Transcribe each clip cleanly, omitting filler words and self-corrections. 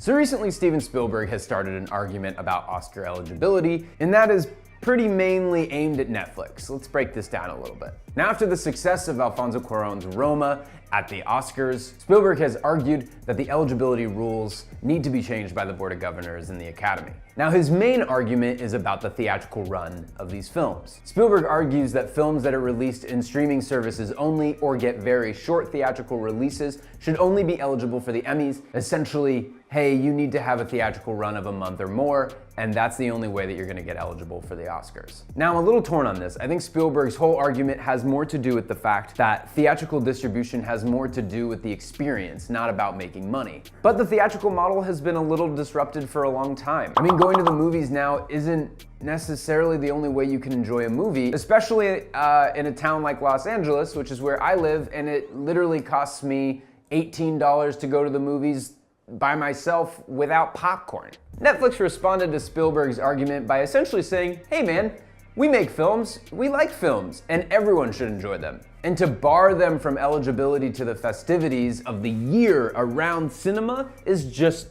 So recently, Steven Spielberg has started an argument about Oscar eligibility, and that is pretty mainly aimed at Netflix. Let's break this down a little bit. Now, after the success of Alfonso Cuarón's Roma at the Oscars, Spielberg has argued that the eligibility rules need to be changed by the Board of Governors and the Academy. Now, his main argument is about the theatrical run of these films. Spielberg argues that films that are released in streaming services only or get very short theatrical releases should only be eligible for the Emmys. Essentially, hey, you need to have a theatrical run of a month or more, and that's the only way that you're gonna get eligible for the Oscars. Now, I'm a little torn on this. I think Spielberg's whole argument has more to do with the fact that theatrical distribution has more to do with the experience, not about making money. But the theatrical model has been a little disrupted for a long time. I mean, going to the movies now isn't necessarily the only way you can enjoy a movie, especially in a town like Los Angeles, which is where I live, and it literally costs me $18 to go to the movies by myself without popcorn. Netflix responded to Spielberg's argument by essentially saying, hey man, we make films, we like films, and everyone should enjoy them. And to bar them from eligibility to the festivities of the year around cinema is just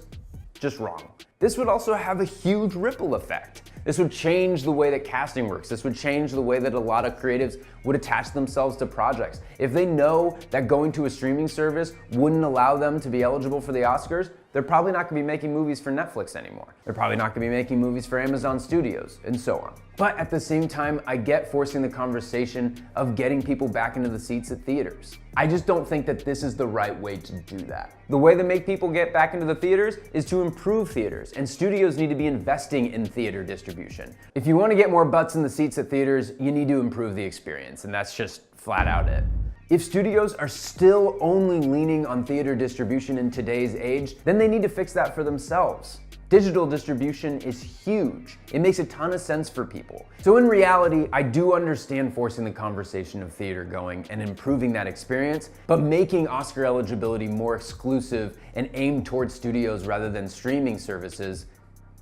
wrong. This would also have a huge ripple effect. This would change the way that casting works. This would change the way that a lot of creatives would attach themselves to projects. If they know that going to a streaming service wouldn't allow them to be eligible for the Oscars, they're probably not gonna be making movies for Netflix anymore. They're probably not gonna be making movies for Amazon Studios, and so on. But at the same time, I get forcing the conversation of getting people back into the seats at theaters. I just don't think that this is the right way to do that. The way to make people get back into the theaters is to improve theaters, and studios need to be investing in theater distribution. If you want to get more butts in the seats at theaters, you need to improve the experience, and that's just flat out it. If studios are still only leaning on theater distribution in today's age, then they need to fix that for themselves. Digital distribution is huge. It makes a ton of sense for people. So in reality, I do understand forcing the conversation of theater going and improving that experience, but making Oscar eligibility more exclusive and aimed towards studios rather than streaming services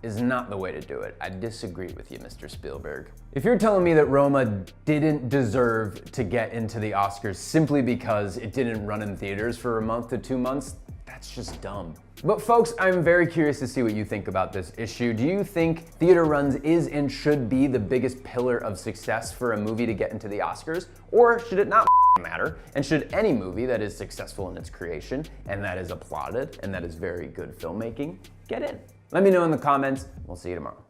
is not the way to do it. I disagree with you, Mr. Spielberg. If you're telling me that Roma didn't deserve to get into the Oscars simply because it didn't run in theaters for a month to 2 months, that's just dumb. But folks, I'm very curious to see what you think about this issue. Do you think theater runs is and should be the biggest pillar of success for a movie to get into the Oscars? Or should it not matter? And should any movie that is successful in its creation, and that is applauded, and that is very good filmmaking, get in? Let me know in the comments. We'll see you tomorrow.